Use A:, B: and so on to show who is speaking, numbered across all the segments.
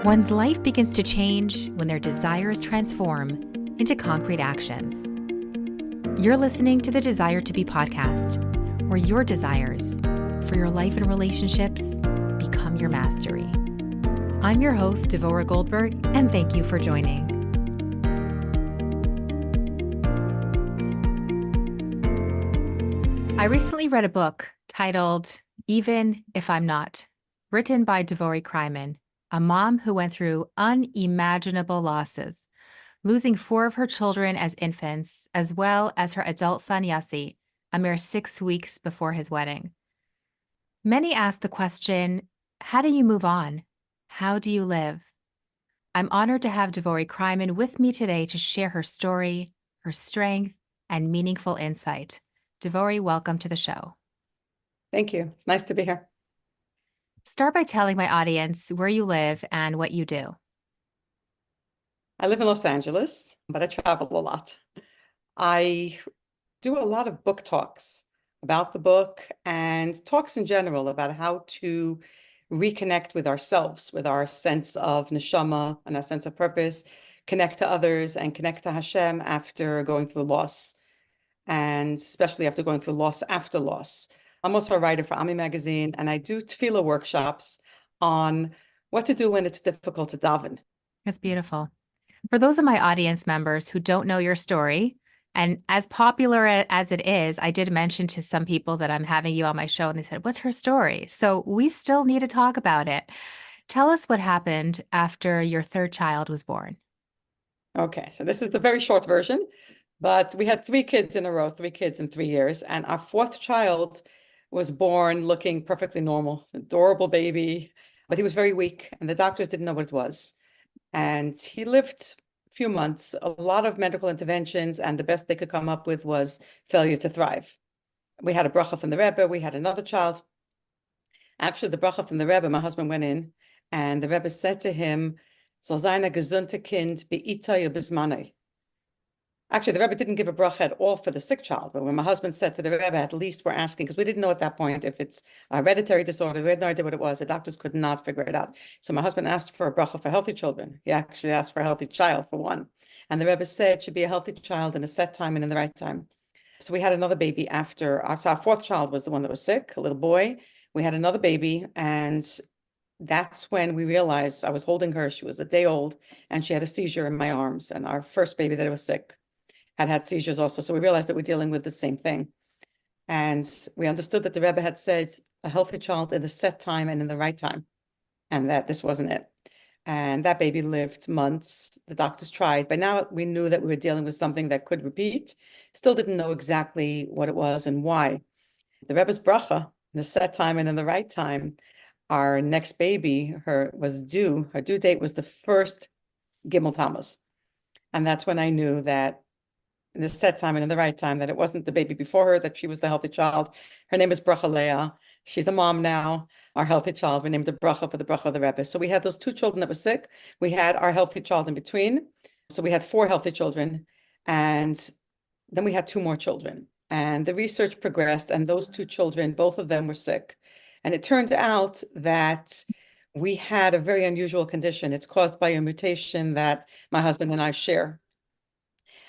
A: One's life begins to change when their desires transform into concrete actions. You're listening to the Desire to Be podcast, where your desires for your life and relationships become your mastery. I'm your host, Devorie Goldberg, and thank you for joining. I recently read a book titled Even If I'm Not, written by Devorie Kreiman, a mom who went through unimaginable losses, losing 4 of her children as infants, as well as her adult son Yossi, a mere 6 weeks before his wedding. Many ask the question, how do you move on? How do you live? I'm honored to have Devorie Kreiman with me today to share her story, her strength, and meaningful insight. Devorie, welcome to the show.
B: Thank you. It's nice to be here.
A: Start by telling my audience where you live and what you do.
B: I live in Los Angeles, but I travel a lot. I do a lot of book talks about the book and talks in general about how to reconnect with ourselves, with our sense of neshama and our sense of purpose, connect to others and connect to Hashem after going through loss, and especially after going through loss after loss. I'm also a writer for Ami magazine, and I do tefillah workshops on what to do when it's difficult to daven.
A: That's beautiful. For those of my audience members who don't know your story, and as popular as it is, I did mention to some people that I'm having you on my show, and they said, what's her story? So we still need to talk about it. Tell us what happened after your 3rd child was born.
B: Okay, so this is the very short version, but we had 3 kids in a row, 3 kids in 3 years, and our 4th child was born looking perfectly normal, adorable baby, but he was very weak, and the doctors didn't know what it was. And he lived a few months, a lot of medical interventions, and the best they could come up with was failure to thrive. We had a bracha from the Rebbe, we had another child. Actually, the bracha from the Rebbe, my husband went in, and the Rebbe said to him, "Soll sein a gesunde Kind be'itay bismanei." Actually, the Rebbe didn't give a bracha at all for the sick child, but when my husband said to the Rebbe, at least we're asking, because we didn't know at that point if it's a hereditary disorder, we had no idea what it was. The doctors could not figure it out. So my husband asked for a bracha for healthy children. He actually asked for a healthy child for one. And the Rebbe said it should be a healthy child in a set time and in the right time. So we had another baby after, so our 4th child was the one that was sick, a little boy. We had another baby, and that's when we realized I was holding her. She was a day old, and she had a seizure in my arms. And our first baby that was sick had seizures also. So we realized that we're dealing with the same thing. And we understood that the Rebbe had said a healthy child at a set time and in the right time, and that this wasn't it. And that baby lived months. The doctors tried, but now we knew that we were dealing with something that could repeat. Still didn't know exactly what it was and why. The Rebbe's bracha, in the set time and in the right time, our next baby, her due date was the first Gimel Tammuz. And that's when I knew that in the set time and in the right time, that it wasn't the baby before her, that she was the healthy child. Her name is Bracha Leah. She's a mom now. Our healthy child, we named her Bracha for the Bracha of the Rebbe. So we had those 2 children that were sick. We had our healthy child in between. So we had 4 healthy children. And then we had 2 more children. And the research progressed, and those 2 children, both of them were sick. And it turned out that we had a very unusual condition. It's caused by a mutation that my husband and I share.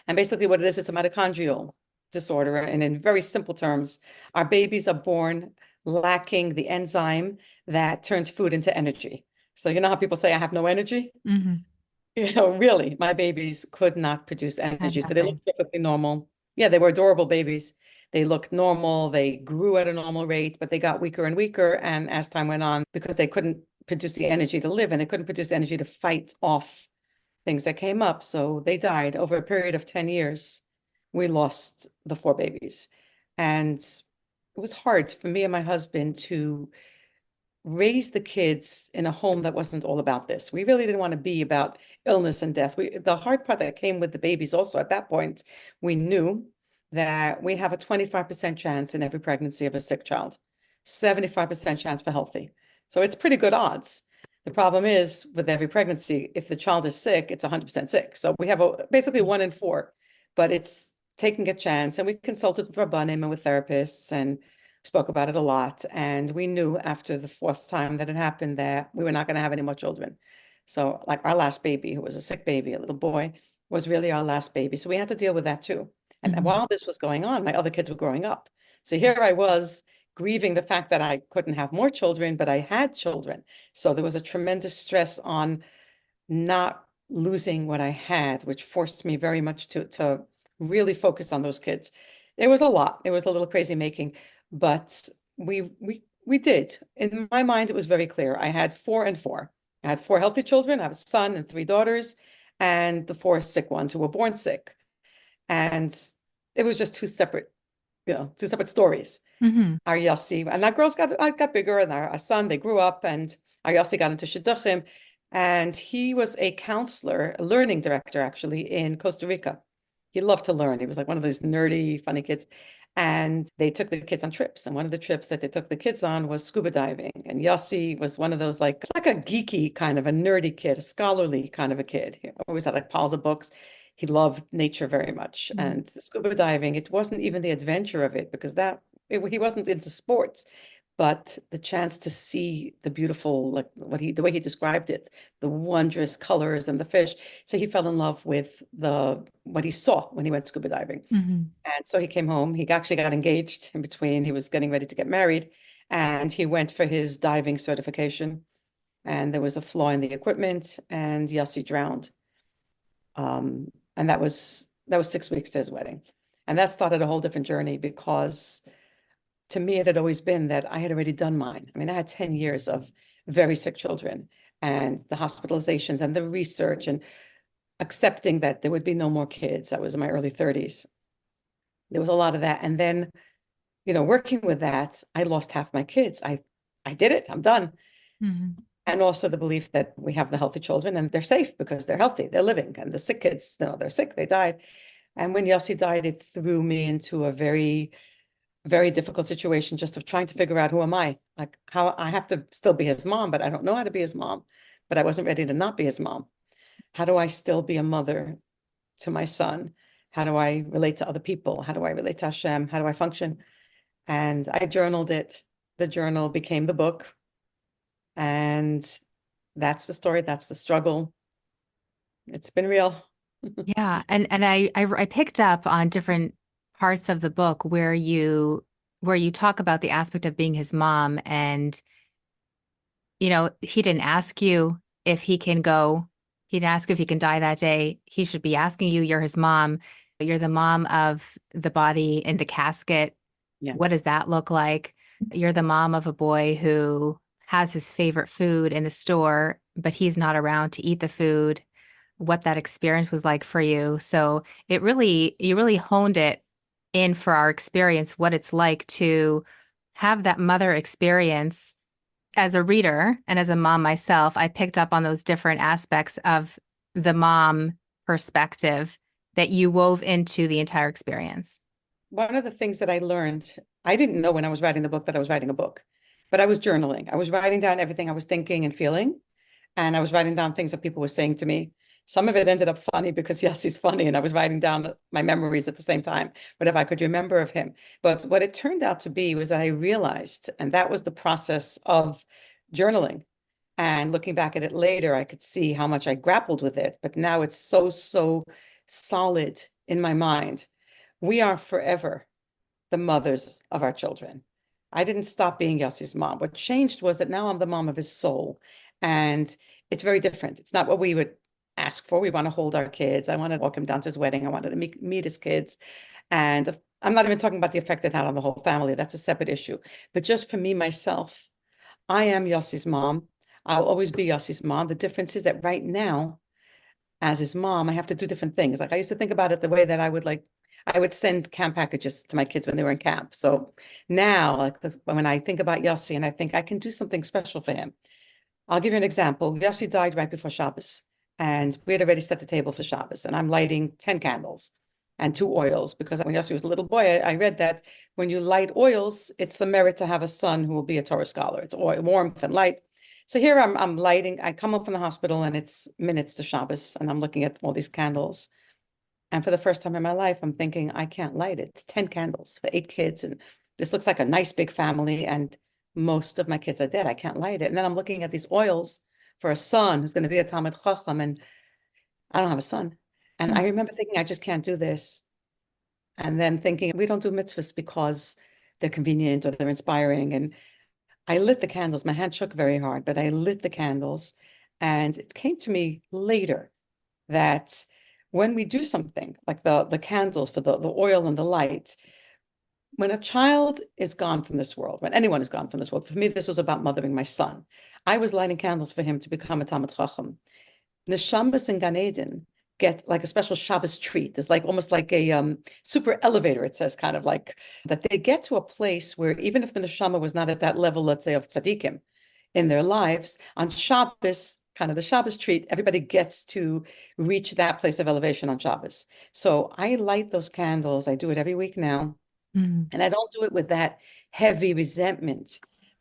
B: And basically what it is, it's a mitochondrial disorder. And in very simple terms, our babies are born lacking the enzyme that turns food into energy. So you know how people say, I have no energy? Mm-hmm. Really, my babies could not produce energy. So they looked perfectly normal. Yeah, they were adorable babies. They looked normal. They grew at a normal rate, but they got weaker and weaker. And as time went on, because they couldn't produce the energy to live, and they couldn't produce energy to fight off things that came up. So they died over a period of 10 years. We lost the 4 babies. And it was hard for me and my husband to raise the kids in a home that wasn't all about this. We really didn't want to be about illness and death. The hard part that came with the babies also, at that point, we knew that we have a 25% chance in every pregnancy of a sick child, 75% chance for healthy. So it's pretty good odds. The problem is with every pregnancy, if the child is sick, it's 100% sick. So we have basically 1 in 4, but it's taking a chance. And we consulted with Rabbanim and with therapists and spoke about it a lot. And we knew after the 4th time that it happened that we were not going to have any more children. So like our last baby, who was a sick baby, a little boy, was really our last baby. So we had to deal with that too. And
A: Mhm.
B: while this was going on, my other kids were growing up. So here I was grieving the fact that I couldn't have more children, but I had children. So there was a tremendous stress on not losing what I had, which forced me very much to really focus on those kids. It was a lot. It was a little crazy making, but we did. In my mind, it was very clear. I had 4 and 4. I had 4 healthy children. I have a son and 3 daughters, and the 4 sick ones who were born sick. And it was just two separate stories.
A: Mhm.
B: Our Yossi, and that girls got bigger, and our son, they grew up, and our Yossi got into Shidduchim, and he was a counselor, a learning director actually in Costa Rica. He loved to learn. He was like one of those nerdy, funny kids. And they took the kids on trips. And one of the trips that they took the kids on was scuba diving. And Yossi was one of those like a geeky kind of a nerdy kid, a scholarly kind of a kid. He always had like piles of books. He loved nature very much.
A: Mhm.
B: And scuba diving, it wasn't even the adventure of it because he wasn't into sports, but the chance to see the beautiful, like the way he described it, the wondrous colors and the fish. So he fell in love with what he saw when he went scuba diving.
A: Mhm.
B: And so he came home. He actually got engaged in between. He was getting ready to get married, and he went for his diving certification. And there was a flaw in the equipment, and Yossi drowned. And that was 6 weeks to his wedding. And that started a whole different journey because to me, it had always been that I had already done mine. I mean, I had 10 years of very sick children and the hospitalizations and the research and accepting that there would be no more kids. I was in my early 30s. There was a lot of that. And then, working with that, I lost half my kids. I did it. I'm done.
A: Mhm.
B: And also the belief that we have the healthy children and they're safe because they're healthy, they're living. And the sick kids, they're sick, they died. And when Yossi died, it threw me into a very very difficult situation just of trying to figure out who am I? Like how I have to still be his mom, but I don't know how to be his mom. But I wasn't ready to not be his mom. How do I still be a mother to my son? How do I relate to other people? How do I relate to Hashem? How do I function? And I journaled it. The journal became the book. And that's the story. That's the struggle. It's been real.
A: Yeah, and I picked up on different parts of the book where you talk about the aspect of being his mom, and he didn't ask you if he can go. He didn't ask you if he can die that day. He should be asking you. You're his mom. You're the mom of the body in the casket.
B: Yeah.
A: What does that look like? You're the mom of a boy who has his favorite food in the store, but he's not around to eat the food, what that experience was like for you. So you really honed it in for our experience, what it's like to have that mother experience. As a reader and as a mom myself, I picked up on those different aspects of the mom perspective that you wove into the entire experience.
B: One of the things that I learned, I didn't know when I was writing the book that I was writing a book, but I was journaling. I was writing down everything I was thinking and feeling, and I was writing down things that people were saying to me. Some of it ended up funny because yes, he's funny, and I was writing down my memories at the same time, whatever I could remember of him. But what it turned out to be was that I realized, and that was the process of journaling. And looking back at it later, I could see how much I grappled with it, but now it's so, so solid in my mind. We are forever the mothers of our children. I didn't stop being Yossi's mom. What changed was that now I'm the mom of his soul. And it's very different. It's not what we would ask for. We want to hold our kids. I want to walk him down to his wedding. I wanted to meet his kids. And I'm not even talking about the effect it had on the whole family. That's a separate issue. But just for me, myself, I am Yossi's mom. I'll always be Yossi's mom. The difference is that right now, as his mom, I have to do different things. Like I used to think about it the way that I would send camp packages to my kids when they were in camp. So now, like when I think about Yossi and I think I can do something special for him, I'll give you an example. Yossi died right before Shabbos, and we had already set the table for Shabbos, and I'm lighting 10 candles and 2 oils because when Yossi was a little boy, I read that when you light oils, it's a merit to have a son who will be a Torah scholar. It's oil, warmth and light. So here I'm lighting. I come up from the hospital and it's minutes to Shabbos, and I'm looking at all these candles. And for the first time in my life, I'm thinking, I can't light it. It's 10 candles for 8 kids. And this looks like a nice big family. And most of my kids are dead. I can't light it. And then I'm looking at these oils for a son who's going to be a Talmid Chacham, and I don't have a son. And I remember thinking, I just can't do this. And then thinking, we don't do mitzvahs because they're convenient or they're inspiring. And I lit the candles. My hand shook very hard, but I lit the candles. And it came to me later that when we do something like the candles for the oil and the light, when a child is gone from this world, when anyone is gone from this world, for me, this was about mothering my son. I was lighting candles for him to become a Talmid Chacham. Neshamas in Gan Eden get like a special Shabbos treat. It's like almost like a super elevator, it says, kind of like that they get to a place where even if the neshama was not at that level, let's say, of tzaddikim in their lives, on Shabbos, kind of the Shabbos treat, everybody gets to reach that place of elevation on Shabbos. So I light those candles. I do it every week now.
A: Mm.
B: And I don't do it with that heavy resentment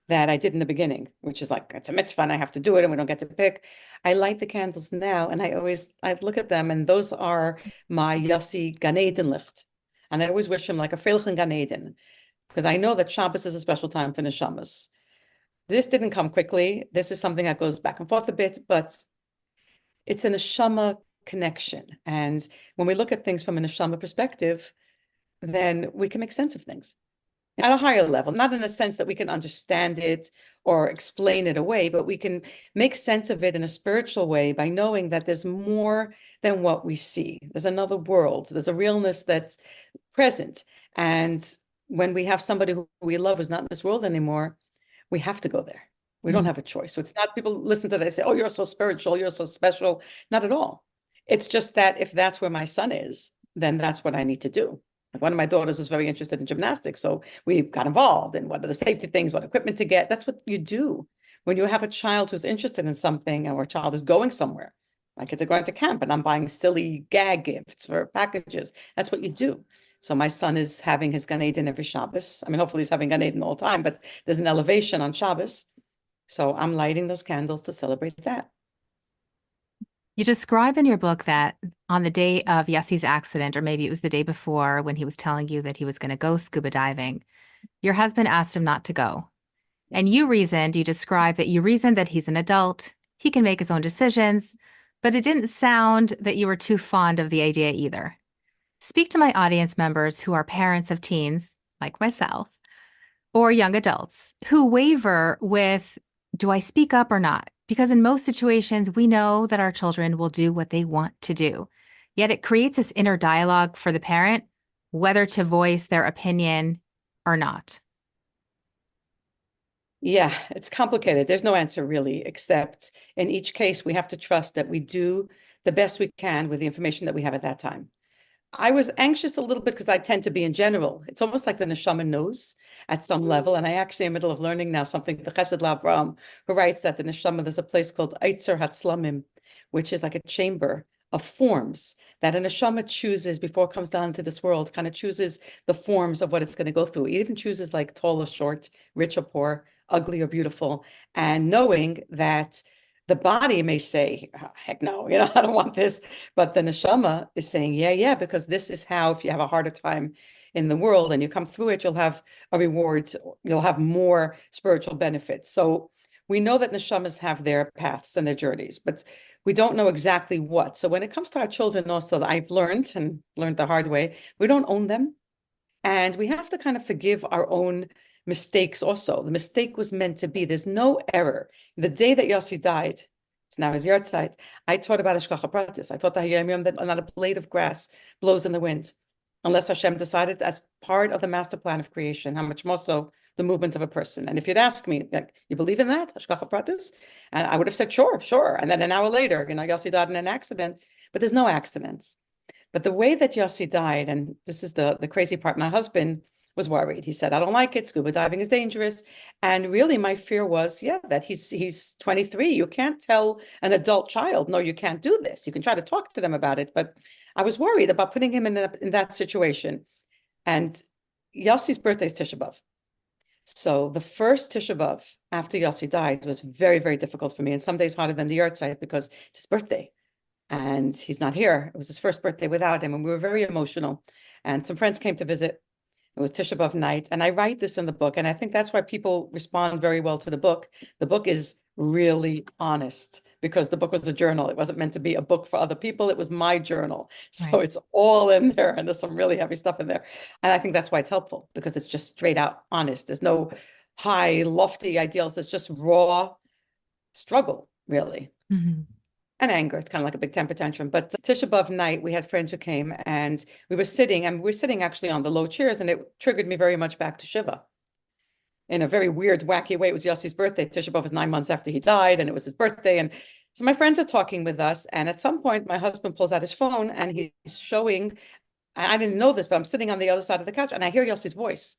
B: that I did in the beginning, which is like, it's a mitzvah and I have to do it and we don't get to pick. I light the candles now and I look at them and those are my Yossi Gan Eden licht. And I always wish him like a Feilchen Gan Eden because I know that Shabbos is a special time for neshamas. This didn't come quickly. This is something that goes back and forth a bit, but it's a neshama connection. And when we look at things from a neshama perspective, then we can make sense of things at a higher level, not in a sense that we can understand it or explain it away, but we can make sense of it in a spiritual way by knowing that there's more than what we see. There's another world. There's a realness that's present. And when we have somebody who we love who's not in this world anymore, we have to go there. We don't have a choice. So it's not people listen to that and say, oh, you're so spiritual, you're so special. Not at all. It's just that if that's where my son is, then that's what I need to do. One of my daughters was very interested in gymnastics, so we got involved in what are the safety things, what equipment to get. That's what you do when you have a child who's interested in something or a child is going somewhere. My kids are going to camp and I'm buying silly gag gifts for packages. That's what you do. So my son is having his Gan Eden every Shabbos. I mean, hopefully he's having Gan Eden all the time, but there's an elevation on Shabbos. So I'm lighting those candles to celebrate that.
A: You describe in your book that on the day of Yossi's accident, or maybe it was the day before when he was telling you that he was going to go scuba diving, your husband asked him not to go. And you described that you reasoned that he's an adult, he can make his own decisions, but it didn't sound that you were too fond of the idea either. Speak to my audience members who are parents of teens, like myself, or young adults who waver with, do I speak up or not? Because in most situations, we know that our children will do what they want to do. Yet it creates this inner dialogue for the parent, whether to voice their opinion or not.
B: Yeah, it's complicated. There's no answer really, except in each case, we have to trust that we do the best we can with the information that we have at that time. I was anxious a little bit because I tend to be in general. It's almost like the neshama knows at some level. And I actually am in the middle of learning now something, the Chesed Lavram, who writes that the neshama, there's a place called Eitzer Hatzlamim, which is like a chamber of forms that a neshama chooses before it comes down into this world, kind of chooses the forms of what it's going to go through. It even chooses like tall or short, rich or poor, ugly or beautiful, and knowing that the body may say, oh, heck no, I don't want this. But the neshama is saying, yeah, because this is how, if you have a harder time in the world and you come through it, you'll have a reward, you'll have more spiritual benefits. So we know that neshamas have their paths and their journeys, but we don't know exactly what. So when it comes to our children also, I've learned the hard way, we don't own them. And we have to kind of forgive our own mistakes also. The mistake was meant to be. There's no error. The day that Yossi died, it's now his yahrzeit, I taught about Hashgacha Pratis. I taught that not a blade of grass blows in the wind, unless Hashem decided as part of the master plan of creation, how much more so the movement of a person. And if you'd ask me, like, you believe in that, Hashgacha Pratis? And I would have said, sure. And then an hour later, Yossi died in an accident, but there's no accidents. But the way that Yossi died, and this is the crazy part, my husband was worried. He said, I don't like it. Scuba diving is dangerous. And really my fear was, that he's 23. You can't tell an adult child, no, you can't do this. You can try to talk to them about it. But I was worried about putting him in that situation. And Yossi's birthday is Tisha B'Av. So the first Tisha B'Av after Yossi died was very, very difficult for me. And some days harder than the yahrzeit because it's his birthday. And he's not here. It was his first birthday without him. And we were very emotional. And some friends came to visit. It was Tisha B'Av night. And I write this in the book. And I think that's why people respond very well to the book. The book is really honest because the book was a journal. It wasn't meant to be a book for other people. It was my journal. So
A: Right.
B: it's all in there and there's some really heavy stuff in there. And I think that's why it's helpful because it's just straight out honest. There's no high, lofty ideals. It's just raw struggle, really.
A: Hmm.
B: And anger. It's kind of like a big temper tantrum. But Tisha B'Av night, we had friends who came and we were sitting actually on the low chairs, and it triggered me very much back to Shiva in a very weird, wacky way. It was Yossi's birthday. Tisha B'Av was 9 months after he died, and it was his birthday. And so my friends are talking with us, and at some point, my husband pulls out his phone and he's showing. I didn't know this, but I'm sitting on the other side of the couch, and I hear Yossi's voice.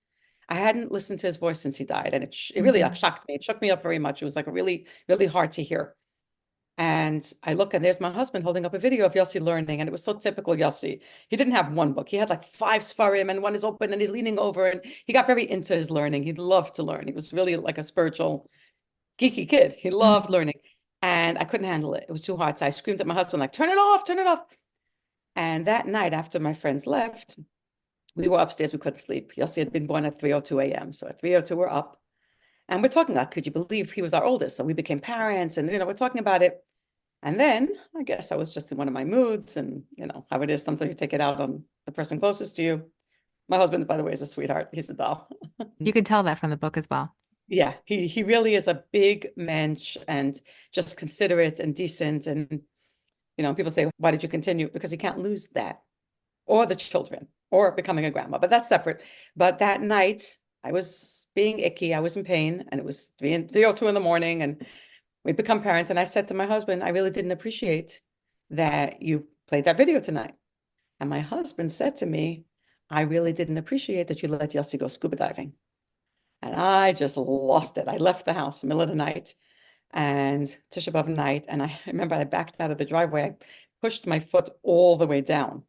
B: I hadn't listened to his voice since he died, and it really like
A: Hmm.
B: shocked me. It shook me up very much. It was like really, really hard to hear. And I look and there's my husband holding up a video of Yossi learning. And it was so typical Yossi. He didn't have one book. He had like five Sfarim and one is open and he's leaning over and he got very into his learning. He loved to learn. He was really like a spiritual, geeky kid. He loved
A: Hmm.
B: learning. And I couldn't handle it. It was too hard. So I screamed at my husband, like, turn it off, turn it off. And that night after my friends left, we were upstairs. We couldn't sleep. Yossi had been born at 3:02 a.m. So at 3:02, we're up. And we're talking about, could you believe he was our oldest? So we became parents and, we're talking about it. And then I guess I was just in one of my moods and how it is. Sometimes you take it out on the person closest to you. My husband, by the way, is a sweetheart. He's a doll.
A: You can tell that from the book as well.
B: Yeah, he really is a big mensch and just considerate and decent. And, people say, why did you continue? Because he can't lose that or the children or becoming a grandma, but that's separate. But that night I was being icky. I was in pain and it was 3:02 in the morning and we'd become parents. And I said to my husband, I really didn't appreciate that you played that video tonight. And my husband said to me, I really didn't appreciate that you let Yossi go scuba diving. And I just lost it. I left the house in the middle of the night and Tisha B'Av night. And I remember I backed out of the driveway. I pushed my foot all the way down.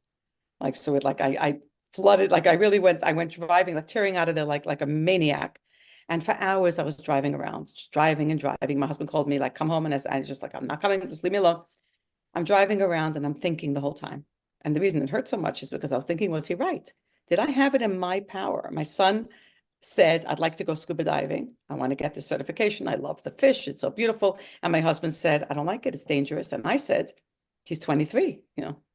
B: Like, so it like I flooded, like I went driving, like tearing out of there like a maniac. And for hours I was driving around, just driving and driving. My husband called me, like, come home. And I was just like, I'm not coming, just leave me alone. I'm driving around and I'm thinking the whole time. And the reason it hurt so much is because I was thinking, was he right? Did I have it in my power? My son said, I'd like to go scuba diving. I want to get this certification. I love the fish. It's so beautiful. And my husband said, I don't like it. It's dangerous. And I said, he's 23,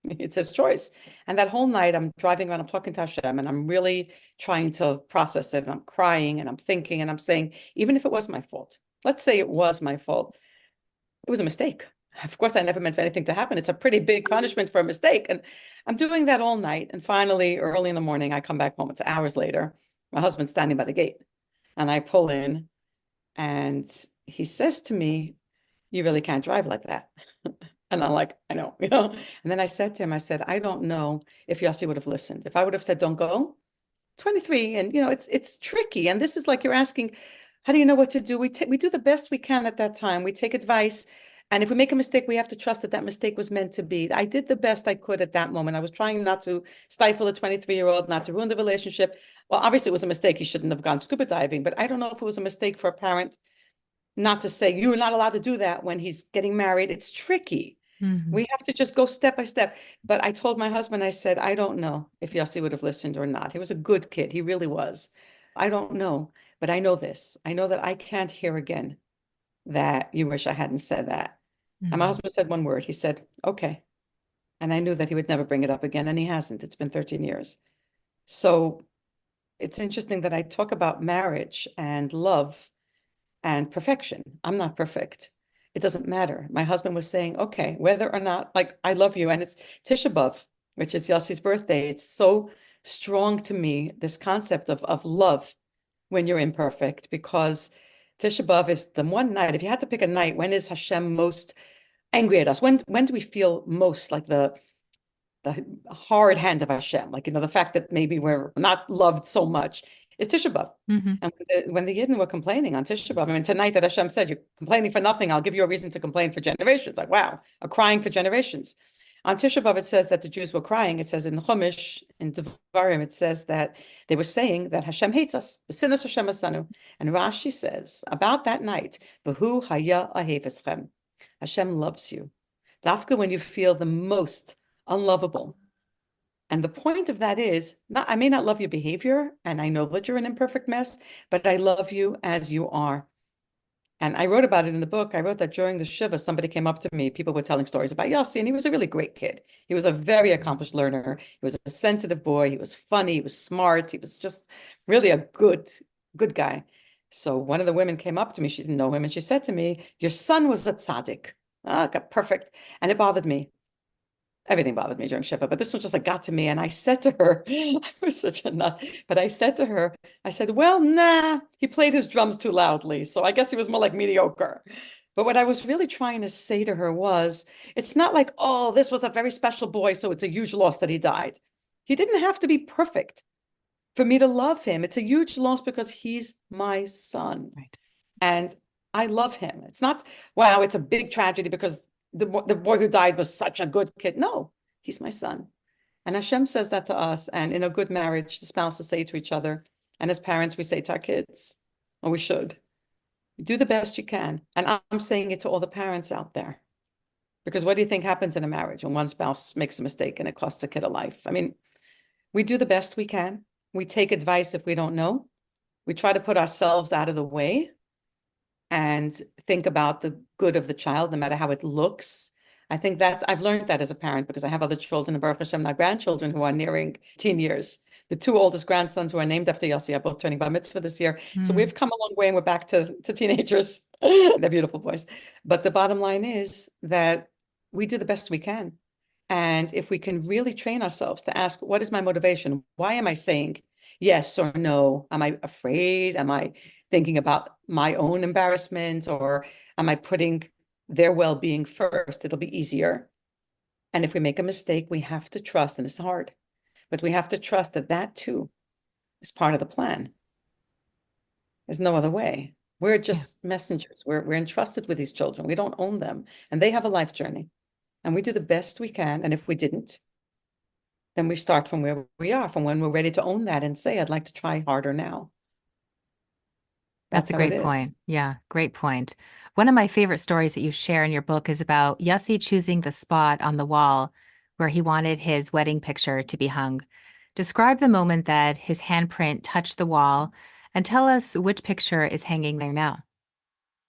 B: it's his choice. And that whole night I'm driving around, I'm talking to Hashem and I'm really trying to process it. And I'm crying and I'm thinking and I'm saying, even if it was my fault, let's say it was my fault, it was a mistake. Of course, I never meant for anything to happen. It's a pretty big punishment for a mistake. And I'm doing that all night. And finally, early in the morning, I come back home. It's hours later. My husband's standing by the gate. And I pull in and he says to me, you really can't drive like that. And I'm like, I know. And then I said to him, I said, I don't know if Yossi would have listened. If I would have said, don't go, 23. And, it's tricky. And this is like you're asking, how do you know what to do? We do the best we can at that time. We take advice. And if we make a mistake, we have to trust that that mistake was meant to be. I did the best I could at that moment. I was trying not to stifle a 23-year-old, not to ruin the relationship. Well, obviously it was a mistake. He shouldn't have gone scuba diving, but I don't know if it was a mistake for a parent not to say, you're not allowed to do that when he's getting married. It's tricky.
A: Hmm.
B: We have to just go step by step. But I told my husband, I said, I don't know if Yossi would have listened or not. He was a good kid. He really was. I don't know, but I know this. I know that I can't hear again that you wish I hadn't said that. And my
A: Hmm.
B: husband said one word. He said, okay. And I knew that he would never bring it up again. And he hasn't. It's been 13 years. So it's interesting that I talk about marriage and love and perfection. I'm not perfect. It doesn't matter. My husband was saying, okay, whether or not, like, I love you. And it's Tisha B'Av, which is Yossi's birthday. It's so strong to me, this concept of love when you're imperfect, because Tisha B'Av is the one night, if you had to pick a night, when is Hashem most angry at us? When do we feel most like the hard hand of Hashem, like, the fact that maybe we're not loved so much is Tisha B'Av.
A: Hmm.
B: And when the Yidden were complaining on Tisha B'Av, I mean, tonight that Hashem said, you're complaining for nothing, I'll give you a reason to complain for generations. Like, wow, a crying for generations. On Tisha B'Av, it says that the Jews were crying. It says in Chumash, in Devarim, it says that they were saying that Hashem hates us. B'sinas Hashem asanu. And Rashi says about that night, V'hu haya aheveschem. Hashem loves you. Dafka when you feel the most unlovable. And the point of that is, I may not love your behavior, and I know that you're an imperfect mess, but I love you as you are. And I wrote about it in the book. I wrote that during the Shiva, somebody came up to me. People were telling stories about Yossi, and he was a really great kid. He was a very accomplished learner. He was a sensitive boy. He was funny. He was smart. He was just really a good guy. So one of the women came up to me. She didn't know him, and she said to me, "Your son was a tzaddik." Ah, got perfect. And it bothered me. Everything bothered me during Shiva, but this one just like got to me. And I said to her, I was such a nut, but I said to her, I said, well, nah, he played his drums too loudly. So I guess he was more like mediocre. But what I was really trying to say to her was, it's not like, oh, this was a very special boy, so it's a huge loss that he died. He didn't have to be perfect for me to love him. It's a huge loss because he's my son.
A: Right.
B: And I love him. It's not, wow, it's a big tragedy because the boy who died was such a good kid. No, he's my son. And Hashem says that to us. And in a good marriage, the spouses say to each other, and as parents, we say to our kids, or we should, do the best you can. And I'm saying it to all the parents out there. Because what do you think happens in a marriage when one spouse makes a mistake and it costs a kid a life? I mean, we do the best we can. We take advice if we don't know. We try to put ourselves out of the way and think about the good of the child, no matter how it looks. I think that I've learned that as a parent because I have other children, and Baruch Hashem, now grandchildren who are nearing teen years. The two oldest grandsons who are named after Yossi are both turning bar mitzvah this year. So
A: Mm.
B: we've come a long way and we're back to teenagers. They're beautiful boys. But the bottom line is that we do the best we can. And if we can really train ourselves to ask, what is my motivation? Why am I saying yes or no? Am I afraid? Am I thinking about my own embarrassment, or am I putting their well-being first? It'll be easier. And if we make a mistake, we have to trust, and it's hard, but we have to trust that that too is part of the plan. There's no other way. We're
A: Yeah,
B: just messengers. We're entrusted with these children. We don't own them, and they have a life journey, and we do the best we can. And if we didn't, then we start from where we are, from when we're ready to own that and say, I'd like to try harder now.
A: that's
B: That's
A: a
B: how it
A: great
B: is.
A: point. Yeah, great point. One of my favorite stories that you share in your book is about Yossi choosing the spot on the wall where he wanted his wedding picture to be hung. Describe the moment that his handprint touched the wall and tell us which picture is hanging there now.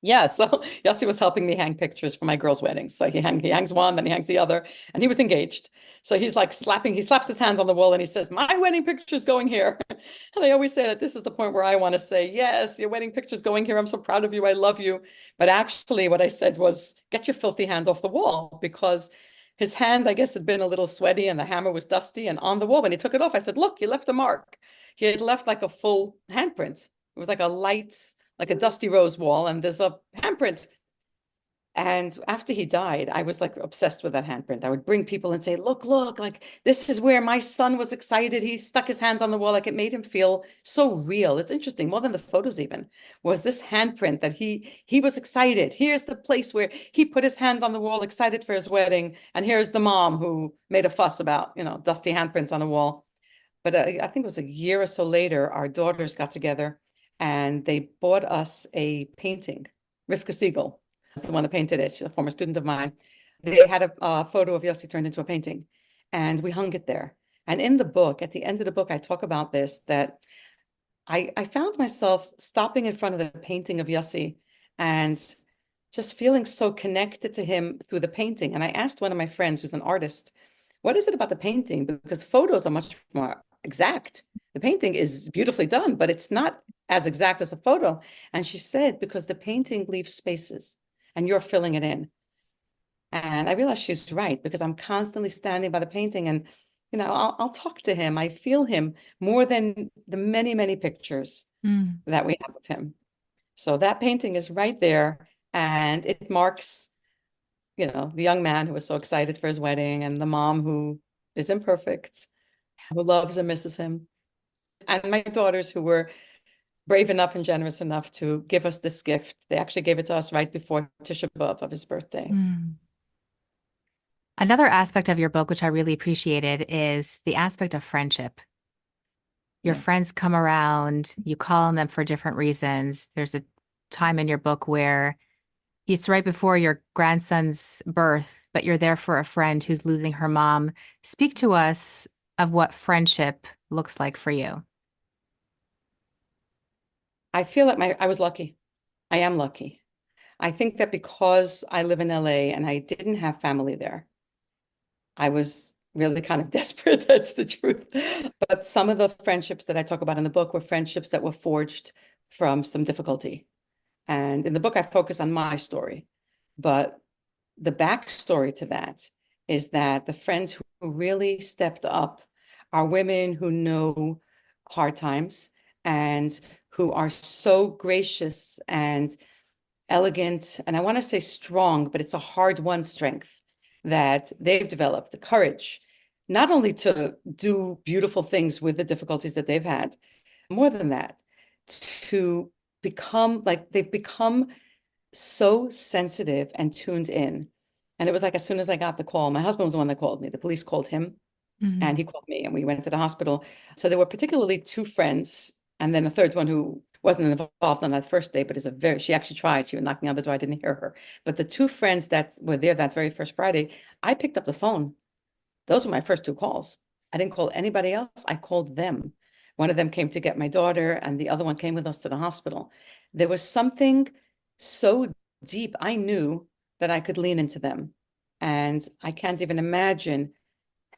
B: Yeah, so Yossi was helping me hang pictures for my girls' weddings. So he hangs one, then he hangs the other, and he was engaged. So he's like he slaps his hands on the wall and he says, my wedding picture's going here. And I always say that this is the point where I want to say, yes, your wedding picture's going here. I'm so proud of you. I love you. But actually what I said was, get your filthy hand off the wall, because his hand, I guess, had been a little sweaty and the hammer was dusty. And on the wall, when he took it off, I said, look, you left a mark. He had left like a full handprint. It was like a light, like a dusty rose wall, and there's a handprint. And after he died, I was like obsessed with that handprint. I would bring people and say, look, like this is where my son was excited. He stuck his hand on the wall. Like it made him feel so real. It's interesting, more than the photos even, was this handprint that he was excited. Here's the place where he put his hand on the wall, excited for his wedding. And here's the mom who made a fuss about, dusty handprints on the wall. But I think it was a year or so later, our daughters got together and they bought us a painting. Rivka Siegel is the one that painted it. She's a former student of mine. They had a photo of Yossi turned into a painting, and we hung it there. And in the book, at the end of the book, I talk about this, that I found myself stopping in front of the painting of Yossi and just feeling so connected to him through the painting. And I asked one of my friends who's an artist, what is it about the painting? Because photos are much more exact. The painting is beautifully done, but it's not as exact as a photo. And she said, because the painting leaves spaces and you're filling it in. And I realized she's right, because I'm constantly standing by the painting and, I'll talk to him. I feel him more than the many, many pictures
A: Mm.
B: that we have of him. So that painting is right there. And it marks, the young man who was so excited for his wedding, and the mom who is imperfect, who loves and misses him. And my daughters who were brave enough and generous enough to give us this gift. They actually gave it to us right before Tisha B'Av of his birthday.
A: Mm. Another aspect of your book, which I really appreciated, is the aspect of friendship. Your
B: Yeah.
A: friends come around, you call on them for different reasons. There's a time in your book where it's right before your grandson's birth, but you're there for a friend who's losing her mom. Speak to us of what friendship looks like for you.
B: I feel like I was lucky. I am lucky. I think that because I live in LA and I didn't have family there, I was really kind of desperate. That's the truth. But some of the friendships that I talk about in the book were friendships that were forged from some difficulty. And in the book, I focus on my story. But the backstory to that is that the friends who really stepped up are women who know hard times and who are so gracious and elegant, and I want to say strong, but it's a hard-won strength that they've developed, the courage, not only to do beautiful things with the difficulties that they've had, more than that, to become like they've become so sensitive and tuned in. And it was like as soon as I got the call, my husband was the one that called me. The police called him and
A: Mhm.
B: he called me and we went to the hospital. So there were particularly two friends and then a third one who wasn't involved on that first day, but she actually tried. She was knocking on the door. I didn't hear her. But the two friends that were there that very first Friday, I picked up the phone. Those were my first two calls. I didn't call anybody else. I called them. One of them came to get my daughter and the other one came with us to the hospital. There was something so deep. I knew that I could lean into them. And I can't even imagine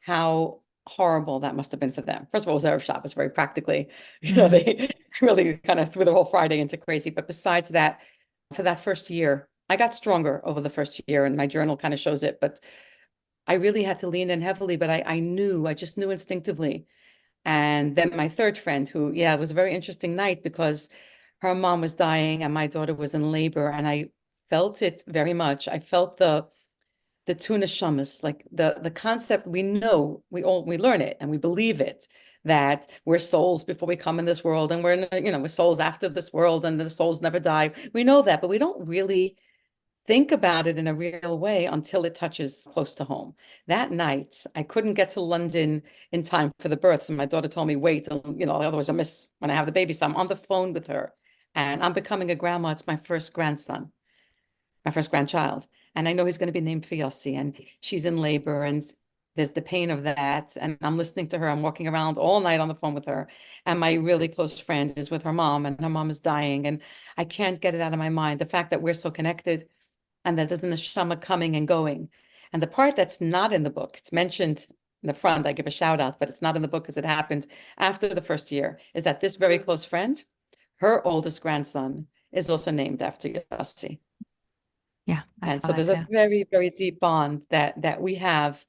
B: how horrible that must have been for them. First of all, it was Erev Shabbos, very practically,
A: Mhm.
B: they really kind of threw the whole Friday into crazy. But besides that, for that first year, I got stronger over the first year, and my journal kind of shows it. But I really had to lean in heavily, but I just knew instinctively. And then my third friend, who, yeah, it was a very interesting night because her mom was dying and my daughter was in labor, and I felt it very much. I felt the tuna shamus, like the concept we know, we learn it and we believe it, that we're souls before we come in this world and we're souls after this world and the souls never die. We know that, but we don't really think about it in a real way until it touches close to home. That night, I couldn't get to London in time for the birth. So my daughter told me, wait, otherwise I miss when I have the baby. So I'm on the phone with her and I'm becoming a grandma. It's my first grandchild. And I know he's going to be named for Yossi, and she's in labor, and there's the pain of that. And I'm listening to her. I'm walking around all night on the phone with her. And my really close friend is with her mom, and her mom is dying. And I can't get it out of my mind. The fact that we're so connected and that there's an neshama coming and going. And the part that's not in the book, it's mentioned in the front, I give a shout out, but it's not in the book because it happened after the first year, is that this very close friend, her oldest grandson, is also named after Yossi.
A: Yeah, I
B: And
A: saw
B: so
A: that
B: there's a
A: too.
B: very, very deep bond that we have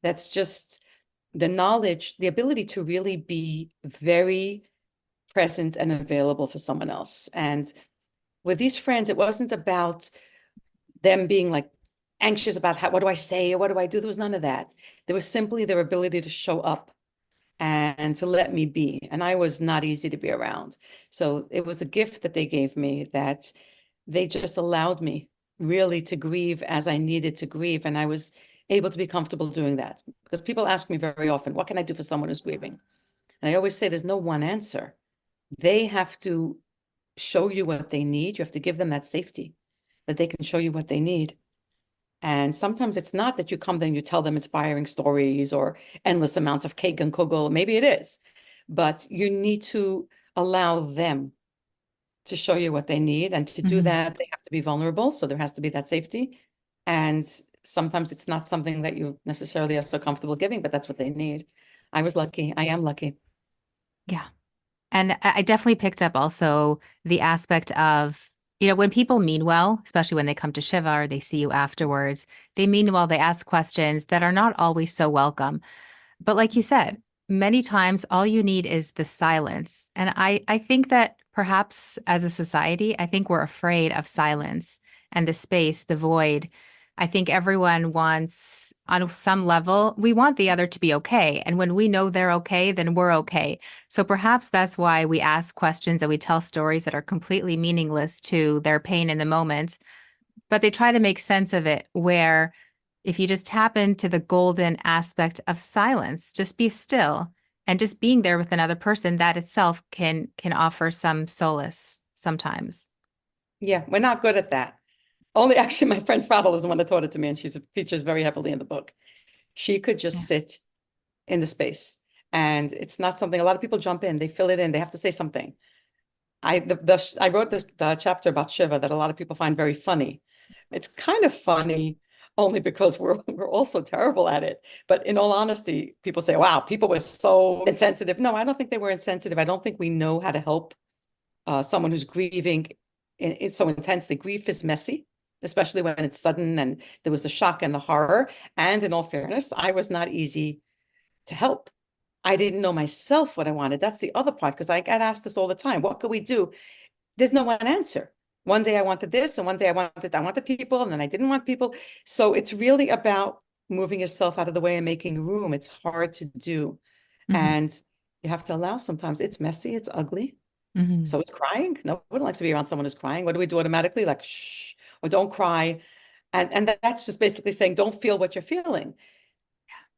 B: that's just the knowledge, the ability to really be very present and available for someone else. And with these friends, it wasn't about them being like anxious about what do I say or what do I do? There was none of that. There was simply their ability to show up and to let me be. And I was not easy to be around. So it was a gift that they gave me, that they just allowed me really to grieve as I needed to grieve. And I was able to be comfortable doing that because people ask me very often, what can I do for someone who's grieving? And I always say there's no one answer. They have to show you what they need. You have to give them that safety that they can show you what they need. And sometimes it's not that you come then you tell them inspiring stories or endless amounts of cake and kugel. Maybe it is, but you need to allow them to show you what they need. And to do
A: Mhm.
B: that, they have to be vulnerable. So there has to be that safety. And sometimes it's not something that you necessarily are so comfortable giving, but that's what they need. I was lucky. I am lucky.
A: Yeah. And I definitely picked up also the aspect of, when people mean well, especially when they come to Shiva or they see you afterwards, they mean well, they ask questions that are not always so welcome. But like you said, many times all you need is the silence. And I think that perhaps as a society, I think we're afraid of silence and the space, the void. I think everyone wants, on some level, we want the other to be okay. And when we know they're okay, then we're okay. So perhaps that's why we ask questions and we tell stories that are completely meaningless to their pain in the moment, but they try to make sense of it where if you just tap into the golden aspect of silence, just be still and just being there with another person, that itself can offer some solace sometimes.
B: Yeah, we're not good at that. Only actually my friend Fradel is the one that taught it to me, and she's features very heavily in the book. She could just
A: Yeah.
B: sit in the space. And it's not something a lot of people jump in, they fill it in, they have to say something. I wrote the chapter about Shiva that a lot of people find very funny. It's kind of funny only because we're all so terrible at it. But in all honesty, people say, "Wow, people were so insensitive." No, I don't think they were insensitive. I don't think we know how to help someone who's grieving so intensely. Grief is messy, especially when it's sudden and there was the shock and the horror. And in all fairness, I was not easy to help. I didn't know myself what I wanted. That's the other part, because I get asked this all the time. What could we do? There's no one answer. One day I wanted this, and one day I wanted people, and then I didn't want people. So it's really about moving yourself out of the way and making room. It's hard to do.
A: Hmm.
B: And you have to allow sometimes. It's messy, it's ugly.
A: Hmm.
B: So it's crying. No one likes to be around someone who's crying. What do we do automatically? Like, shh, or don't cry. And that's just basically saying, don't feel what you're feeling.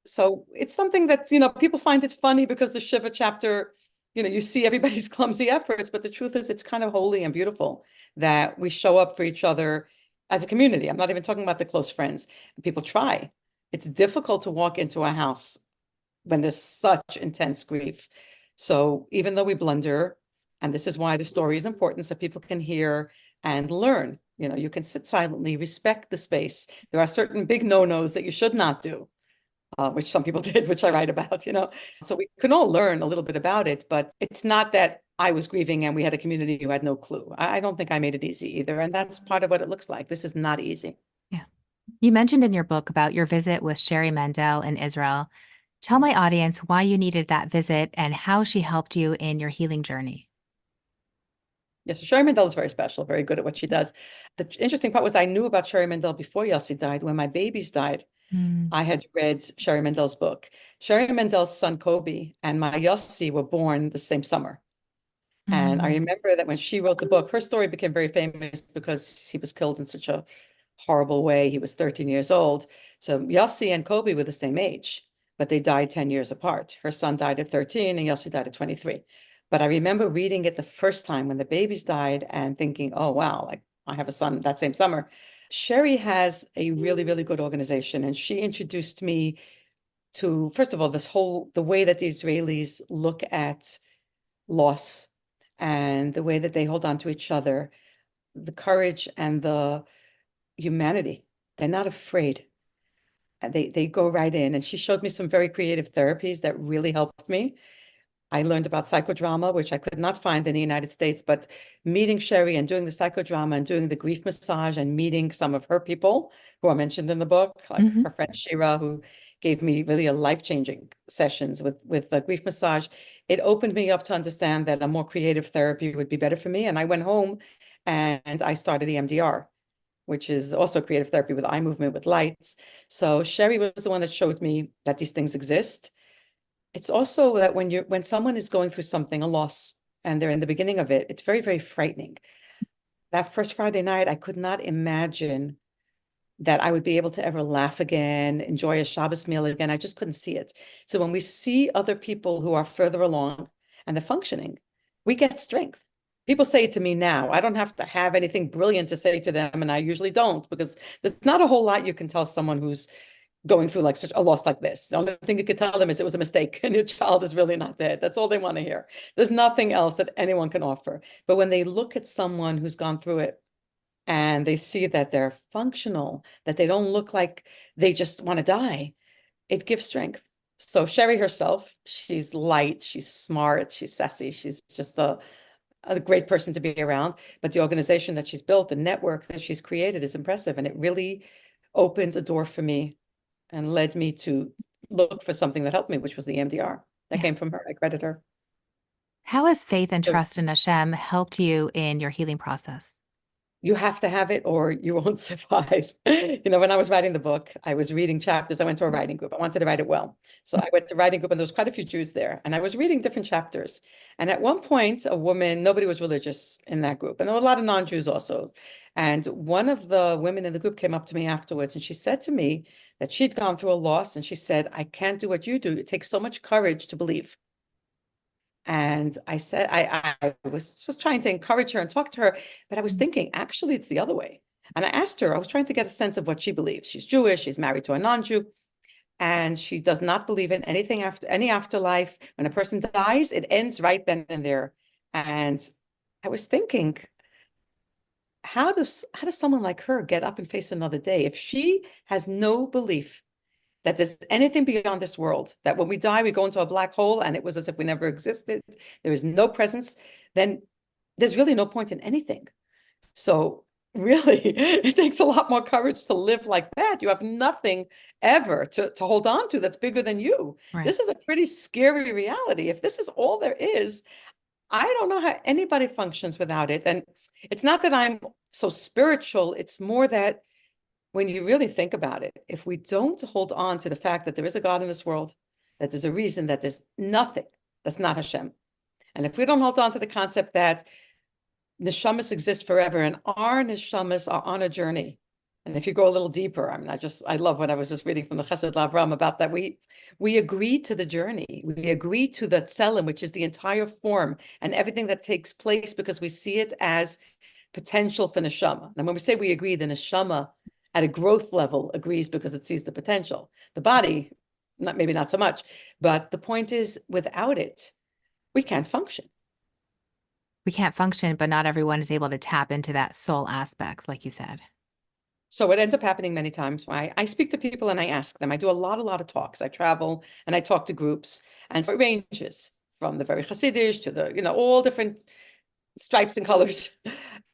B: So it's something that's, people find it funny because the Shiva chapter, you see everybody's clumsy efforts, but the truth is it's kind of holy and beautiful that we show up for each other as a community. I'm not even talking about the close friends. People try. It's difficult to walk into a house when there's such intense grief. So even though we blunder, and this is why the story is important, so people can hear and learn. You can sit silently, respect the space. There are certain big no-nos that you should not do, which some people did, which I write about. So we can all learn a little bit about it, but it's not that I was grieving and we had a community who had no clue. I don't think I made it easy either. And that's part of what it looks like. This is not easy.
A: Yeah. You mentioned in your book about your visit with Sherry Mandel in Israel. Tell my audience why you needed that visit and how she helped you in your healing journey.
B: Yes, so Sherry Mandel is very special, very good at what she does. The interesting part was I knew about Sherry Mandel before Yossi died. When my babies died,
A: Mm.
B: I had read Sherry Mandel's book. Sherry Mandel's son, Kobe, and my Yossi were born the same summer. And I
A: Mm.
B: remember that when she wrote the book, her story became very famous because he was killed in such a horrible way. He was 13 years old. So Yossi and Kobe were the same age, but they died 10 years apart. Her son died at 13 and Yossi died at 23. But I remember reading it the first time when the babies died and thinking, oh, wow, like I have a son that same summer. Sherry has a really, really good organization. And she introduced me to, first of all, the way that the Israelis look at loss and the way that they hold on to each other, the courage and the humanity. They're not afraid. They go right in. And she showed me some very creative therapies that really helped me. I learned about psychodrama, which I could not find in the United States, but meeting Sherry and doing the psychodrama and doing the grief massage and meeting some of her people who are mentioned in the book, like
A: Hmm.
B: her friend Shira, who gave me really a life-changing sessions with the grief massage. It opened me up to understand that a more creative therapy would be better for me. And I went home and I started EMDR, which is also creative therapy with eye movement, with lights. So Sherry was the one that showed me that these things exist. It's also that when someone is going through something, a loss, and they're in the beginning of it, it's very, very frightening. That first Friday night, I could not imagine that I would be able to ever laugh again, enjoy a Shabbos meal again. I just couldn't see it. So when we see other people who are further along and they're functioning, we get strength. People say it to me now. I don't have to have anything brilliant to say to them, and I usually don't, because there's not a whole lot you can tell someone who's going through like such a loss like this. The only thing you could tell them is it was a mistake and your child is really not dead. That's all they want to hear. There's nothing else that anyone can offer. But when they look at someone who's gone through it and they see that they're functional, that they don't look like they just want to die, it gives strength. So Sherry herself, she's light, she's smart, she's sassy, she's just a great person to be around. But the organization that she's built, the network that she's created is impressive. And it really opened a door for me and led me to look for something that helped me, which was the EMDR. That
A: Yeah.
B: came from her. I credit her.
A: How has faith and
B: So
A: trust in Hashem helped you in your healing process?
B: you have to have it or you won't survive. When I was writing the book, I was reading chapters. I went to a writing group. I wanted to write it well. So I went to writing group and there was quite a few Jews there. And I was reading different chapters. And at one point, a woman, nobody was religious in that group. And there were a lot of non-Jews also. And one of the women in the group came up to me afterwards and she said to me that she'd gone through a loss. And she said, I can't do what you do. It takes so much courage to believe. And I said, I was just trying to encourage her and talk to her, but I was thinking, actually, it's the other way. And I asked her, I was trying to get a sense of what she believes. She's Jewish, she's married to a non-Jew, and she does not believe in anything after any afterlife. When a person dies, it ends right then and there. And I was thinking, how does someone like her get up and face another day if she has no belief that there's anything beyond this world, that when we die, we go into a black hole and it was as if we never existed, there is no presence, then there's really no point in anything. So really, it takes a lot more courage to live like that. You have nothing ever to hold on to that's bigger than you.
A: Right.
B: This is a pretty scary reality. If this is all there is, I don't know how anybody functions without it. And it's not that I'm so spiritual, it's more that when you really think about it, if we don't hold on to the fact that there is a God in this world, that there's a reason, that there's nothing that's not Hashem, and if we don't hold on to the concept that neshamas exist forever and our neshamas are on a journey, and if you go a little deeper, I mean, I love what I was just reading from the Chesed Lavram about that we agree to the journey, we agree to the tselem, which is the entire form and everything that takes place because we see it as potential for neshama. And when we say we agree, the neshama at a growth level agrees because it sees the potential. The body, maybe not so much, but the point is, without it, we can't function.
A: We can't function, but not everyone is able to tap into that soul aspect, like you said.
B: So it ends up happening many times. I speak to people and I ask them. I do a lot of talks. I travel and I talk to groups, and so it ranges from the very Hasidish to the, all different stripes and colors.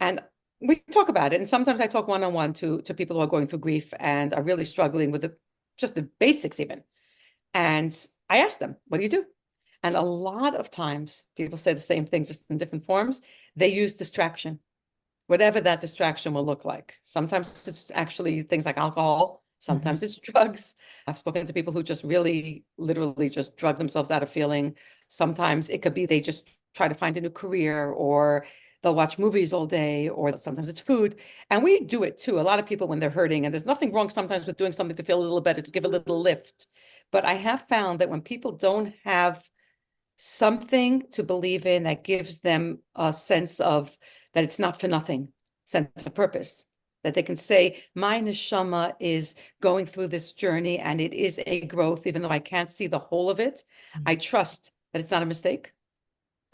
B: And we talk about it. And sometimes I talk one-on-one to people who are going through grief and are really struggling with just the basics even. And I ask them, what do you do? And a lot of times people say the same thing, just in different forms. They use distraction, whatever that distraction will look like. Sometimes it's actually things like alcohol.
A: Mhm.
B: Sometimes it's drugs. I've spoken to people who just really, literally just drug themselves out of feeling. Sometimes it could be they just try to find a new career, or they'll watch movies all day, or sometimes it's food. And we do it too. A lot of people when they're hurting, and there's nothing wrong sometimes with doing something to feel a little better, to give a little lift. But I have found that when people don't have something to believe in that gives them a sense of that it's not for nothing, sense of purpose, that they can say, my neshama is going through this journey and it is a growth, even though I can't see the whole of it. I trust that it's not a mistake,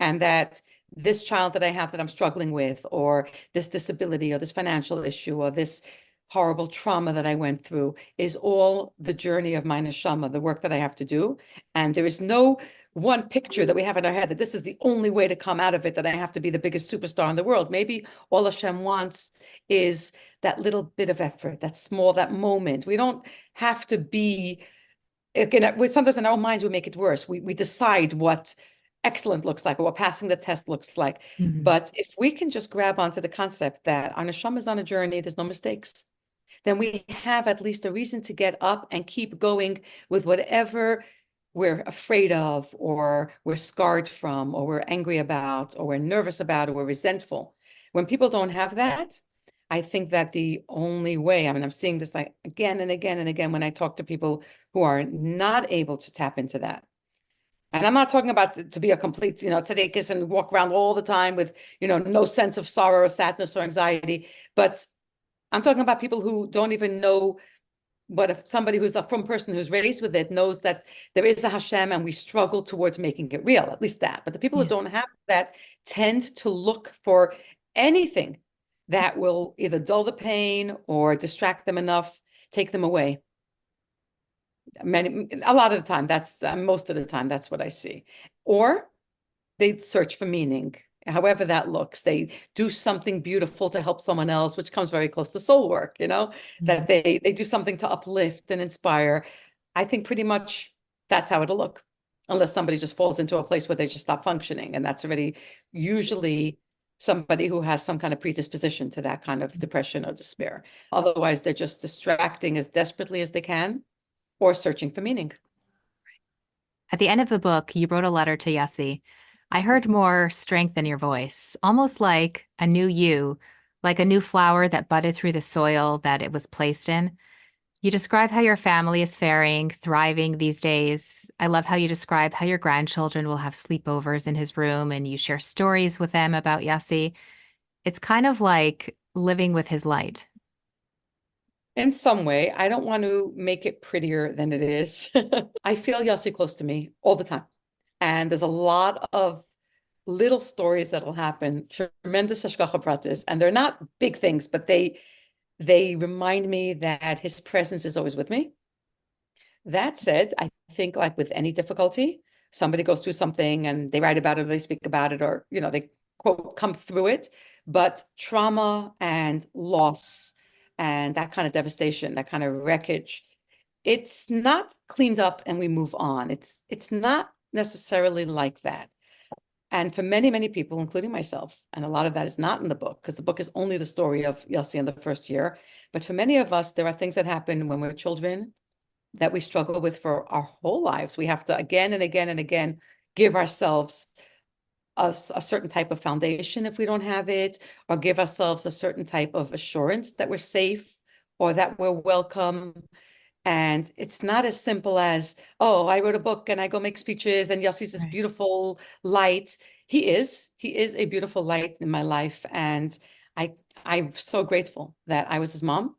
B: and that this child that I have that I'm struggling with, or this disability, or this financial issue, or this horrible trauma that I went through is all the journey of my neshama, the work that I have to do. And there is no one picture that we have in our head that this is the only way to come out of it, that I have to be the biggest superstar in the world. Maybe all Hashem wants is that little bit of effort, that small, that moment. We don't have to be, again, sometimes in our own minds, we make it worse. We decide what excellent looks like, or what passing the test looks like.
A: Mhm.
B: But if we can just grab onto the concept that our neshama is on a journey, there's no mistakes, then we have at least a reason to get up and keep going with whatever we're afraid of, or we're scarred from, or we're angry about, or we're nervous about, or we're resentful. When people don't have that, I think that the only way, I mean, I'm seeing this like again and again and again when I talk to people who are not able to tap into that. And I'm not talking about to be a complete, tzaddikus and walk around all the time with, no sense of sorrow or sadness or anxiety. But I'm talking about people who don't even know. But if somebody who's a from person who's raised with it knows that there is a Hashem and we struggle towards making it real, at least that. But the people who
A: Yeah.
B: don't have that tend to look for anything that will either dull the pain or distract them enough, take them away. A lot of the time, that's most of the time, that's what I see. Or they search for meaning, however that looks. They do something beautiful to help someone else, which comes very close to soul work, that
A: Mhm.
B: they do something to uplift and inspire. I think pretty much that's how it'll look, unless somebody just falls into a place where they just stop functioning. And that's already usually somebody who has some kind of predisposition to that kind of depression or despair. Otherwise, they're just distracting as desperately as they can or searching for meaning.
A: At the end of the book, you wrote a letter to Yossi. I heard more strength in your voice, almost like a new you, like a new flower that budded through the soil that it was placed in. You describe how your family is faring, thriving these days. I love how you describe how your grandchildren will have sleepovers in his room and you share stories with them about Yossi. It's kind of like living with his light.
B: In some way, I don't want to make it prettier than it is. I feel Yossi close to me all the time. And there's a lot of little stories that'll happen, tremendous hashgacha pratis, and they're not big things, but they remind me that his presence is always with me. That said, I think like with any difficulty, somebody goes through something and they write about it, or they speak about it, or they quote come through it. But trauma and loss and that kind of devastation, that kind of wreckage, it's not cleaned up and we move on. It's not necessarily like that. And for many, many people, including myself, and a lot of that is not in the book, because the book is only the story of Yossi in the first year. But for many of us, there are things that happen when we're children that we struggle with for our whole lives. We have to again and again and again give ourselves a certain type of foundation if we don't have it, or give ourselves a certain type of assurance that we're safe or that we're welcome. And it's not as simple as, oh, I wrote a book and I go make speeches and Yossi's this
A: Right.
B: beautiful light. He is a beautiful light in my life. And I, I'm so grateful that I was his mom.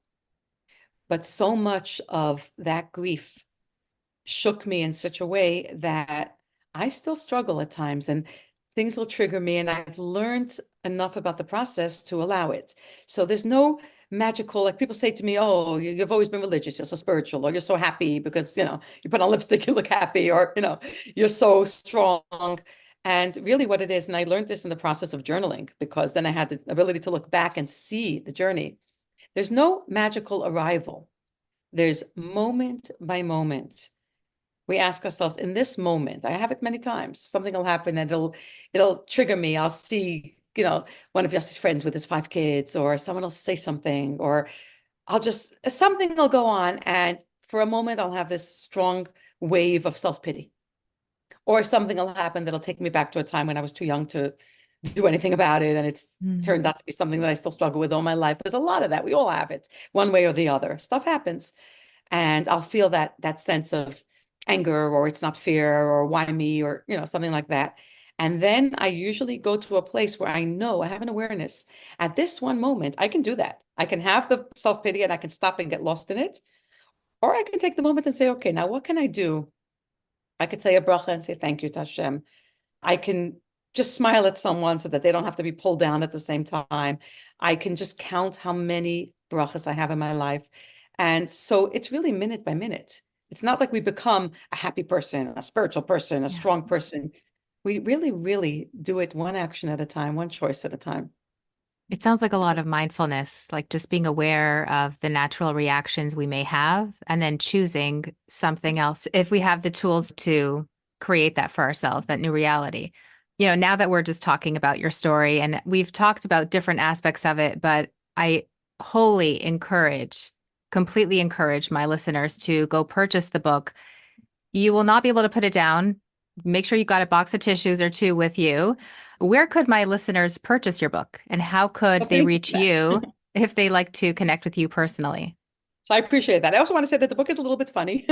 B: But so much of that grief shook me in such a way that I still struggle at times and things will trigger me. And I've learned enough about the process to allow it. So there's no magical, like people say to me, oh, you've always been religious, you're so spiritual, or you're so happy because, you put on lipstick, you look happy, or, you're so strong. And really what it is, and I learned this in the process of journaling, because then I had the ability to look back and see the journey. There's no magical arrival. There's moment by moment. We ask ourselves, in this moment, I have it many times, something will happen and it'll trigger me. I'll see, one of Yossi's friends with his 5 kids, or someone will say something, or something will go on. And for a moment, I'll have this strong wave of self-pity, or something will happen that'll take me back to a time when I was too young to do anything about it. And it's
A: Mm.
B: turned out to be something that I still struggle with all my life. There's a lot of that. We all have it one way or the other. Stuff happens. And I'll feel that sense of anger, or it's not fair, or why me, or something like that. And then I usually go to a place where I know I have an awareness. At this one moment, I can do that. I can have the self-pity and I can stop and get lost in it. Or I can take the moment and say, okay, now what can I do? I could say a bracha and say thank you to Hashem. I can just smile at someone so that they don't have to be pulled down at the same time. I can just count how many brachas I have in my life. And so it's really minute by minute. It's not like we become a happy person, a spiritual person, a
A: Yeah.
B: strong person. We really, really do it one action at a time, one choice at a time.
A: It sounds like a lot of mindfulness, like just being aware of the natural reactions we may have and then choosing something else if we have the tools to create that for ourselves, that new reality. Now that we're just talking about your story and we've talked about different aspects of it, but I wholly completely encourage my listeners to go purchase the book. You will not be able to put it down. Make sure you got a box of tissues or two with you. Where could my listeners purchase your book and how could
B: Well,
A: they
B: thank you
A: reach
B: for that.
A: you if they like to connect with you personally?
B: So I appreciate that. I also want to say that the book is a little bit funny.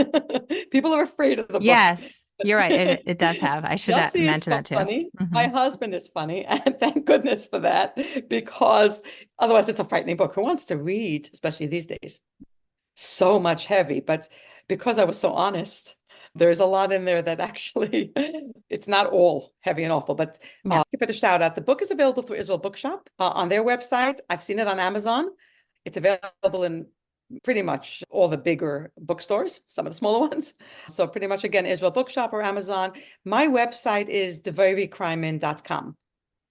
B: People are afraid of the book.
A: Yes, you're right. It does have. I should
B: Yossi is
A: mention that too.
B: funny.
A: Hmm.
B: My husband is funny, and thank goodness for that, because otherwise it's a frightening book. Who wants to read, especially these days? So much heavy, but because I was so honest, there's a lot in there that actually it's not all heavy and awful. But
A: Yeah.
B: give it a shout out. The book is available through Israel Bookshop on their website. I've seen it on Amazon. It's available in pretty much all the bigger bookstores, some of the smaller ones. So pretty much again, Israel Bookshop or Amazon. My website is devoriekreiman.com.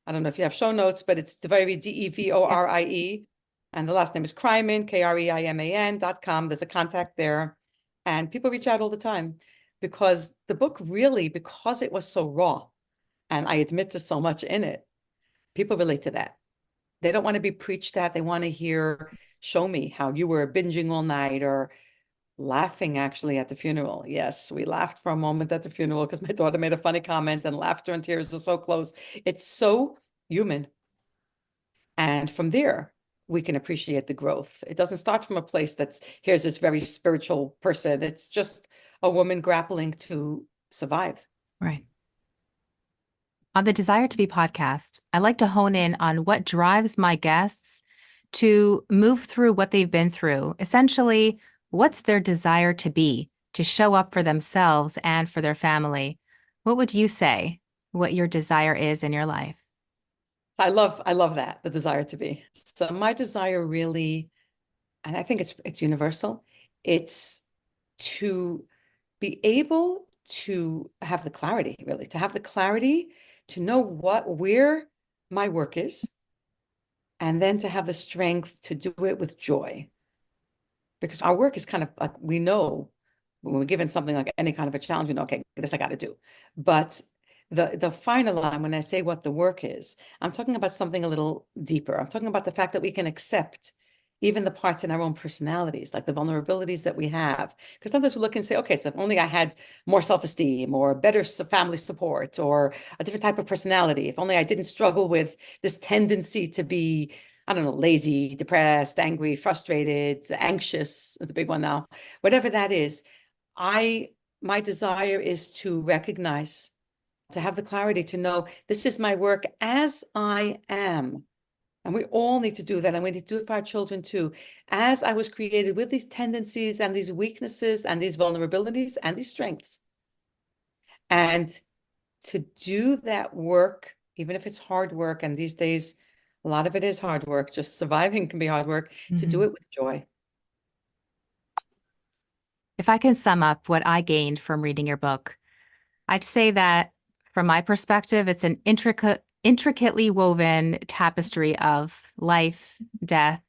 B: I don't know if you have show notes, but it's Devorie, Devorie, and the last name is Kreiman, Kreiman.com. There's a contact there. And people reach out all the time because the book really, because it was so raw, and I admit to so much in it, people relate to that. They don't want to be preached at. They want to hear, show me how you were binging all night, or laughing actually at the funeral. Yes, we laughed for a moment at the funeral because my daughter made a funny comment, and laughter and tears are so close. It's so human. And from there, we can appreciate the growth. It doesn't start from a place that's, here's this very spiritual person. It's just a woman grappling to survive.
A: Right. On the Desire to Be podcast, I like to hone in on what drives my guests to move through what they've been through. Essentially, what's their desire to be, to show up for themselves and for their family? What would you say? what your desire is in your life.
B: I love that, the desire to be. So my desire really, and I think it's universal, it's to be able to have the clarity, really, to have the clarity to know where my work is, and then to have the strength to do it with joy. Because our work is kind of like, we know when we're given something like any kind of a challenge, we know, okay, this I got to do. But the final line, when I say what the work is, I'm talking about something a little deeper. I'm talking about the fact that we can accept even the parts in our own personalities, like the vulnerabilities that we have. Because sometimes we look and say, okay, so if only I had more self-esteem or better family support or a different type of personality, if only I didn't struggle with this tendency to be, I don't know, lazy, depressed, angry, frustrated, anxious, is a big one now, whatever that is, my desire is to recognize, to have the clarity to know this is my work as I am. And we all need to do that. And we need to do it for our children too. As I was created with these tendencies and these weaknesses and these vulnerabilities and these strengths. And to do that work, even if it's hard work, and these days, a lot of it is hard work, just surviving can be hard work, to do it with joy.
A: If I can sum up what I gained from reading your book, I'd say that from my perspective, it's an intricately woven tapestry of life, death,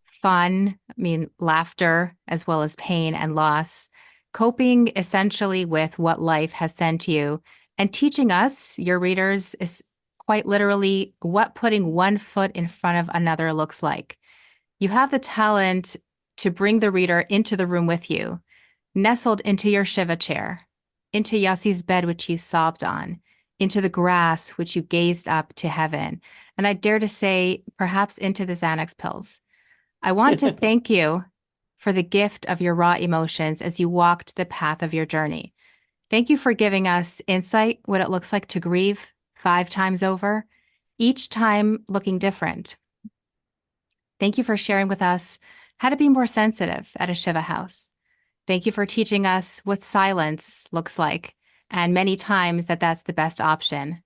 A: fun, laughter, as well as pain and loss, coping essentially with what life has sent you, and teaching us, your readers, is quite literally what putting one foot in front of another looks like. You have the talent to bring the reader into the room with you, nestled into your Shiva chair, into Yossi's bed which you sobbed on, into the grass which you gazed up to heaven, and I dare to say, perhaps into the Xanax pills. I want to thank you for the gift of your raw emotions as you walked the path of your journey. Thank you for giving us insight, what it looks like to grieve 5 times over, each time looking different. Thank you for sharing with us how to be more sensitive at a Shiva house. Thank you for teaching us what silence looks like, and many times that's the best option.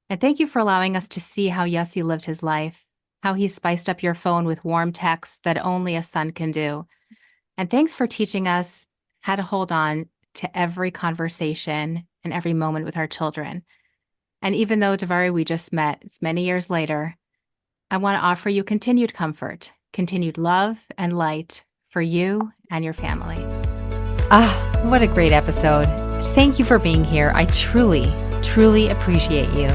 A: And thank you for allowing us to see how Yossi lived his life, how he spiced up your phone with warm texts that only a son can do. And thanks for teaching us how to hold on to every conversation and every moment with our children. And even though, Devorie, we just met, it's many years later, I want to offer you continued comfort, continued love and light for you and your family. Ah, what a great episode. Thank you for being here. I truly, truly appreciate you.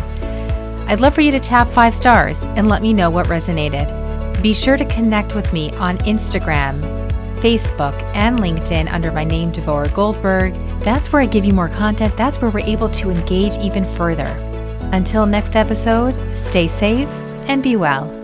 A: I'd love for you to tap 5 stars and let me know what resonated. Be sure to connect with me on Instagram, Facebook, and LinkedIn under my name, Devorie Goldberg. That's where I give you more content. That's where we're able to engage even further. Until next episode, stay safe and be well.